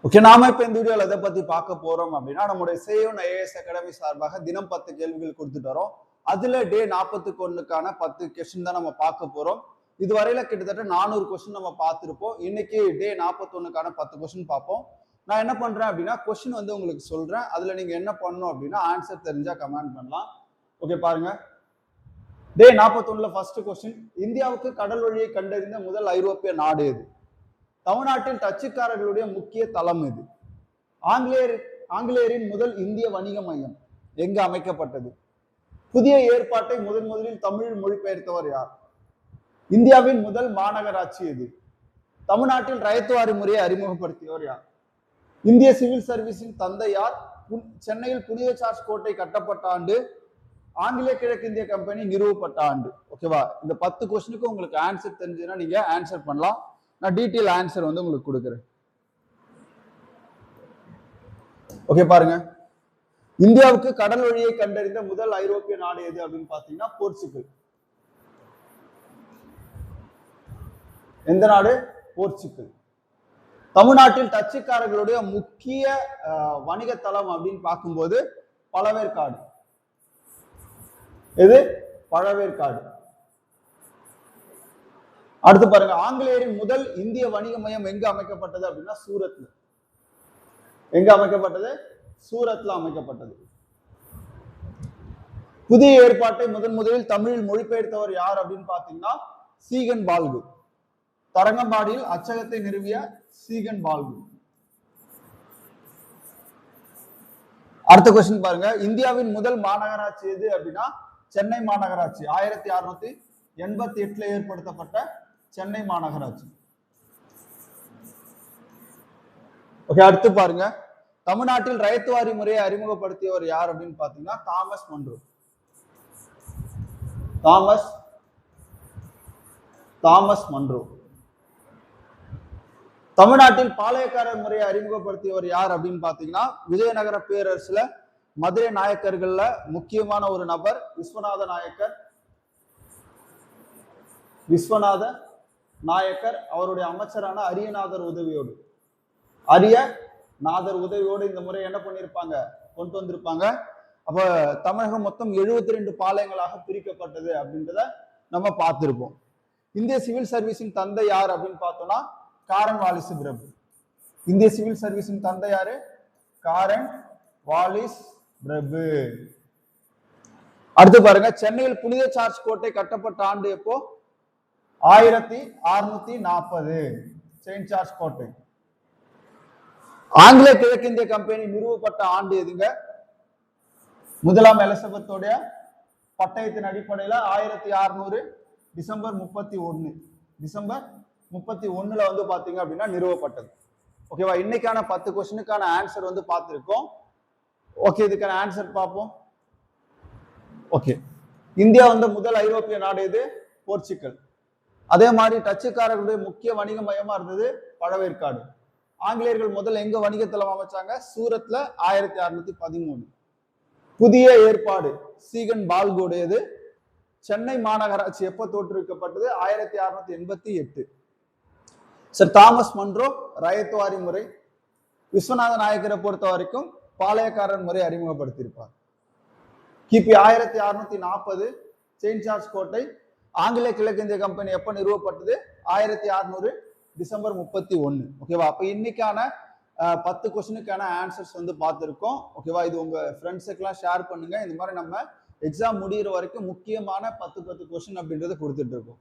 Okay, நாம இப்ப இந்த வீடியோல எதை பத்தி பார்க்க போறோம் அப்படின்னா, நம்முடைய சேயோன் ஐஏஎஸ் அகாடமி சார்பாக தினம் 10 கேள்விகள் கொடுத்துட்டு வரோம். அதுல டே 41க்கான 10 கொஸ்டின் தான் நம்ம பார்க்க போறோம். இதுவரையில கிட்டத்தட்ட 400 கொஸ்டின் நம்ம பார்த்திருப்போம். இன்னைக்கு டே 41க்கான 10 கொஸ்டின் பார்ப்போம். நான் என்ன பண்றேன் அப்படின்னா, கொஸ்டின் வந்து உங்களுக்கு சொல்றேன். அதுல நீங்க என்ன பண்ணணும் அப்படின்னா, ஆன்சர் தெரிஞ்சா கமெண்ட் பண்ணலாம். ஓகே, பாருங்க. டே 41ல ஃபர்ஸ்ட் கொஸ்டின், இந்தியாவுக்கு கடல் வழியை கண்டறிந்த முதல் ஐரோப்பிய நாடு எது? தமிழ்நாட்டில் டச்சுக்காரர்களுடைய முக்கிய தளம் இது. ஆங்கிலேயரின் முதல் இந்திய வணிக மையம் எங்கு அமைக்கப்பட்டது? புதிய ஏற்பாட்டை முதலில் தமிழில் மொழிபெயர்த்தவர் யார்? இந்தியாவின் முதல் மாநகராட்சி எது? தமிழ்நாட்டில் ரயத்வாரி முறையை அறிமுகப்படுத்தியவர் யார்? இந்திய சிவில் சர்வீஸின் தந்தை யார்? சென்னையில் புனித சார்ஜ் கோட்டை கட்டப்பட்ட ஆண்டு? ஆங்கிலேய கிழக்கிந்திய கம்பெனி நிறுவப்பட்ட ஆண்டு. ஓகேவா? இந்த 10 கொஸ்டினுக்கு உங்களுக்கு ஆன்சர் தெரிஞ்சுன்னா நீங்க ஆன்சர் பண்ணலாம். நான் டீட்டெயில் ஆன்சர் வந்து உங்களுக்கு கொடுக்குறேன். ஓகே, பாருங்க. இந்தியாவுக்கு கடல் வழியை கண்டறிந்த முதல் ஐரோப்பிய நாடு எது அப்படின்னு பாத்தீங்கன்னா போர்ச்சுகல். எந்த நாடு? போர்ச்சுகல். தமிழ்நாட்டில் டச்சுக்காரர்களுடைய முக்கிய வணிக தளம் அப்படின்னு பார்க்கும்போது பழவேற்காடு. எது? பழவேற்காடு. அடுத்து பாருங்க, ஆங்கிலேயரின் முதல் இந்திய வணிக மையம் எங்க அமைக்கப்பட்டது அப்படின்னா சூரத்ல. எங்க அமைக்கப்பட்டது? சூரத்ல அமைக்கப்பட்டது. புதிய ஏற்பாட்டை முதலில் தமிழில் மொழிபெயர்த்தவர் யார் அப்படின்னு பாத்தீங்கன்னா சீகன் பால்கு. தரங்கம்பாடியில் அச்சகத்தை நிறுவிய சீகன் பால்கு. அடுத்த கொஸ்டின் பாருங்க, இந்தியாவின் முதல் மாநகராட்சி எது அப்படின்னா சென்னை மாநகராட்சி. 1688ல ஏற்படுத்தப்பட்ட சென்னை மாநகராட்சி. ஓகே, அடுத்து பாருங்க, தமிழ்நாட்டில் ரயத்வாரி முறையை அறிமுகப்படுத்தியவர் யார் அப்படின்னு பாத்தீங்கன்னா தாமஸ் மன்றோ. Thomas Munro. தமிழ்நாட்டில் பாளையக்காரர் முறையை அறிமுகப்படுத்தியவர் யார் அப்படின்னு பாத்தீங்கன்னா விஜயநகர பேரரசுல மதுரை நாயக்கர்கள்ல முக்கியமான ஒரு நபர் விஸ்வநாத நாயக்கர். அவருடைய அமைச்சரான அரியநாதர் உதவியோடு இந்த முறை என்ன பண்ணிருப்பாங்க? கொண்டு வந்திருப்பாங்க. அப்ப தமிழகம் மொத்தம் 72 பாளையங்களாக பிரிக்கப்பட்டது அப்படின்றத நம்ம பார்த்திருப்போம். இந்திய சிவில் சர்வீஸின் தந்தை யார் அப்படின்னு பார்த்தோம்னா காரன் வாலிஸ் பிரபு. இந்திய சிவில் சர்வீஸின் தந்தை யாரு? காரன் வாலிஸ் பிரபு. அடுத்து பாருங்க, சென்னையில் புனித சார்ஜ் கோட்டை கட்டப்பட்ட ஆண்டு எப்போ? 1640. செயின்ட் சார்ஜ் கோட்டை. ஆங்கிலேய கிழக்கிந்திய கம்பெனி நிறுவப்பட்ட ஆண்டு எதுங்க? முதலாம் எலிசபெத்தோடைய பட்டயத்தின் அடிப்படையில 1600 டிசம்பர் 31ல வந்து பாத்தீங்க அப்படின்னா நிறுவப்பட்டது. ஓகேவா? இன்னைக்கான 10 கொஸ்டினுக்கான ஆன்சர் வந்து பார்த்திருக்கோம். ஓகே, இதுக்கான ஆன்சர் பார்ப்போம். ஓகே, இந்தியா வந்த முதல் ஐரோப்பிய நாடு எது? போர்ச்சுகல். அதே மாதிரி டச்சுக்காரர்களுடைய முக்கிய வணிக மையமா இருந்தது பழவேற்காடு. ஆங்கிலேயர்கள் முதல்ல எங்க வணிகத்தளம் அமைச்சாங்க? சூரத்ல 1613. புதிய ஏற்பாடு சீகன் பால்குடையது. சென்னை மாநகராட்சி எப்ப தோற்றுவிக்கப்பட்டது? 1688. சார் தாமஸ் மன்றோ ரயத்வாரி முறை. விஸ்வநாத நாயக்கரை பொறுத்த வரைக்கும் பாளையக்காரர் முறை அறிமுகப்படுத்தியிருப்பார். கிபி 1640 செயின்ட் சார்ஜ் கோட்டை. ஆங்கிலேய கிழக்கிந்திய கம்பெனி எப்ப நிறுவப்பட்டது? 1600 டிசம்பர் 31. ஓகேவா? அப்ப இன்னைக்கான 10 கொஸ்டினுக்கான ஆன்சர்ஸ் வந்து பார்த்திருக்கோம். ஓகேவா? இது உங்க ஃப்ரெண்ட்ஸுக்கெல்லாம் ஷேர் பண்ணுங்க. இந்த மாதிரி நம்ம எக்ஸாம் முடிகிற வரைக்கும் முக்கியமான 10 கொஸ்டின் அப்படின்றத கொடுத்துட்டு இருக்கோம்.